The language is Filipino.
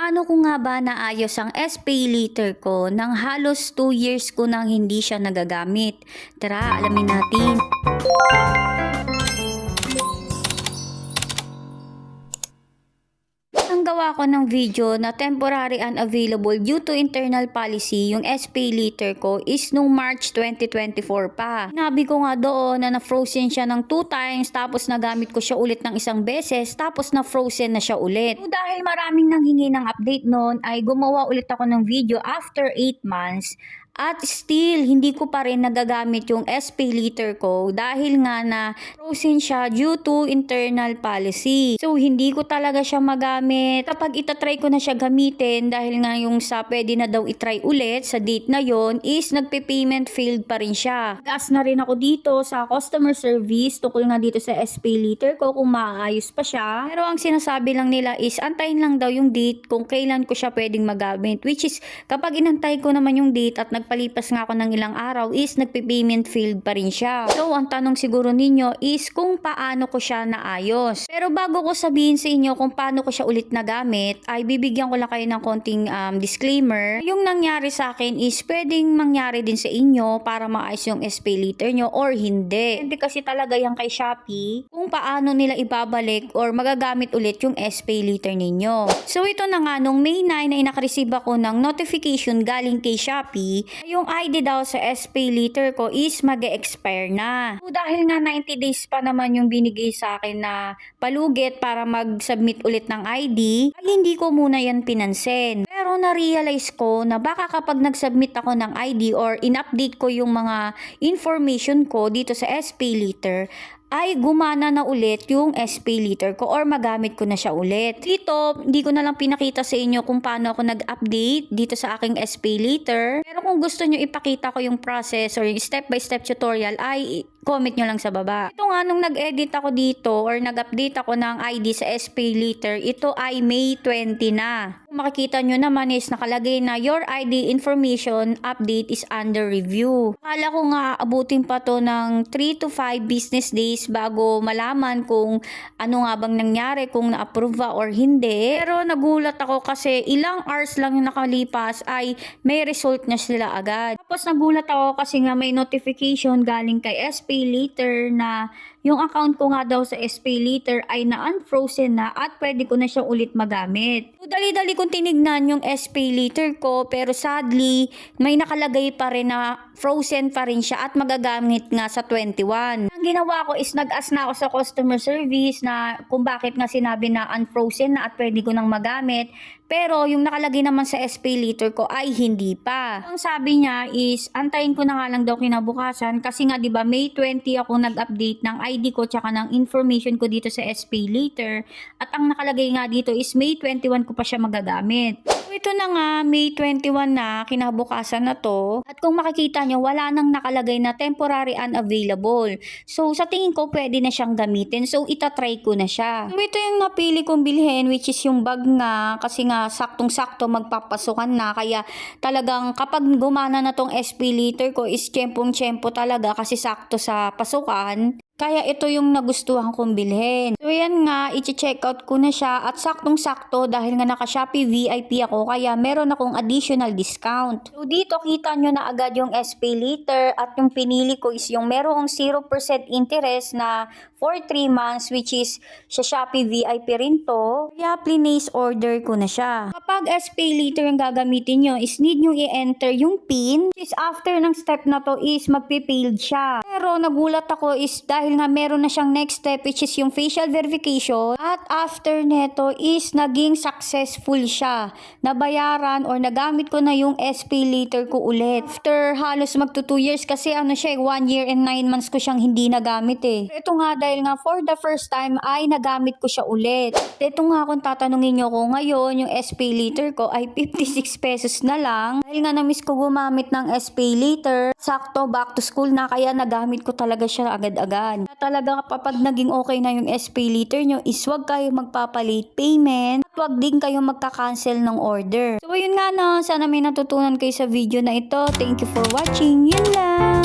Paano ko nga ba naayos ang SPay later ko nang halos 2 years ko nang hindi siya nagagamit? Tara, alamin natin. Ang gawa ko ng video na temporary unavailable due to internal policy yung SPay later ko is nung March 2024 pa. Sinabi ko nga doon na na-frozen siya ng 2 times tapos nagamit ko siya ulit ng isang beses tapos na-frozen na siya ulit. So, dahil maraming nanghingi ng update noon ay gumawa ulit ako ng video after 8 months. At still, hindi ko pa rin nagagamit yung SPay later ko dahil nga na frozen siya due to internal policy. So, hindi ko talaga siya magamit. Kapag itatry ko na siya gamitin dahil nga yung sa pwede na daw itry ulit sa date na yon is nagpe-payment failed pa rin siya. Nag-ask na rin ako dito sa customer service tukol nga dito sa SPay later ko kung maayos pa siya. Pero ang sinasabi lang nila is antayin lang daw yung date kung kailan ko siya pwedeng magamit. Which is kapag inantay ko naman yung date at palipas nga ako ng ilang araw is nagpe-payment failed pa rin siya. So, ang tanong siguro ninyo is kung paano ko siya naayos. Pero bago ko sabihin sa inyo kung paano ko siya ulit nagamit, ay bibigyan ko lang kayo ng konting disclaimer. Yung nangyari sa akin is pwedeng mangyari din sa inyo para maayos yung SPay later nyo or hindi. Hindi kasi talaga yan kay Shopee kung paano nila ibabalik or magagamit ulit yung SPay later ninyo. So, ito na nga nung May 9 ay nakareceive ako ng notification galing kay Shopee yung ID daw sa SPay later ko is mag-expire na. So, dahil nga 90 days pa naman yung binigay sa akin na palugit para mag-submit ulit ng ID, ay hindi ko muna yan pinansin. Pero na-realize ko na baka kapag nag-submit ako ng ID or in-update ko yung mga information ko dito sa SPay later, ay gumana na ulit yung SPay later ko or magamit ko na siya ulit. Dito, hindi ko na lang pinakita sa inyo kung paano ako nag-update dito sa aking SPay later. Pero kung gusto nyo ipakita ko yung process or yung step-by-step tutorial ay comment nyo lang sa baba. Ito nga nung nag-edit ako dito or nag-update ako ng ID sa SPay later, ito ay May 20 na. Kung makikita nyo naman is nakalagay na your ID information update is under review. Akala ko nga abutin pa to ng 3 to 5 business days bago malaman kung ano nga bang nangyari, kung na-approve ba or hindi. Pero nagulat ako kasi ilang hours lang yung nakalipas ay may result na sila agad. Tapos nagulat ako kasi nga may notification galing kay SPay later na yung account ko nga daw sa SPay later ay na-unfrozen na at pwede ko na siya ulit magamit. So, dali-dali kong tinignan yung SPay later ko pero sadly may nakalagay pa rin na frozen pa rin siya at magagamit nga sa 21. Ang ginawa ko is nag-ask na ako sa customer service na kung bakit nga sinabi na unfrozen na at pwede ko nang magamit. Pero yung nakalagay naman sa SPay later ko ay hindi pa. Ang sabi niya is antayin ko na nga lang daw kinabukasan kasi nga 'di ba May 20 ako nag-update ng ID ko tsaka ng information ko dito sa SPay later at ang nakalagay nga dito is May 21 ko pa siya magagamit. So ito na nga May 21 na kinabukasan na to at kung makikita nyo wala nang nakalagay na temporary unavailable. So sa tingin ko pwede na siyang gamitin so itatry ko na siya. So ito yung napili kong bilhin which is yung bag nga kasi nga saktong-sakto magpapasukan na kaya talagang kapag gumana na tong SPay later ko is tiyempong-tiyempo talaga kasi sakto sa pasukan. Kaya ito yung nagustuhan kong bilhin. So yan nga, i-check out ko na siya at saktong-sakto dahil nga naka-Shopee VIP ako kaya meron akong additional discount. So dito kita nyo na agad yung SPay later at yung pinili ko is yung merong 0% interest na for 3 months which is sa Shopee VIP rin to. Kaya place order ko na siya. Kapag SPay later yung gagamitin nyo is need nyo i-enter yung PIN which is after ng step na to is magpipailed siya. Pero nagulat ako is dahil nga meron na siyang next step which is yung facial verification at after neto is naging successful siya. Nabayaran or nagamit ko na yung SPay later ko ulit. After halos magto 2 years kasi ano siya 1 year and 9 months ko siyang hindi nagamit eh. Ito nga dahil nga for the first time ay nagamit ko siya ulit. Ito nga kung tatanungin nyo ko ngayon yung SPay later ko ay 56 pesos na lang. Dahil nga na-miss ko gumamit ng SPay later. Sakto back to school na kaya nagamit ko talaga siya agad-agad. Talaga kapag naging okay na yung SPay later nyo is wag kayo magpapalate payment at wag din kayo magka-cancel ng order. So yun nga na, sana may natutunan kayo sa video na ito. Thank you for watching. Yun lang!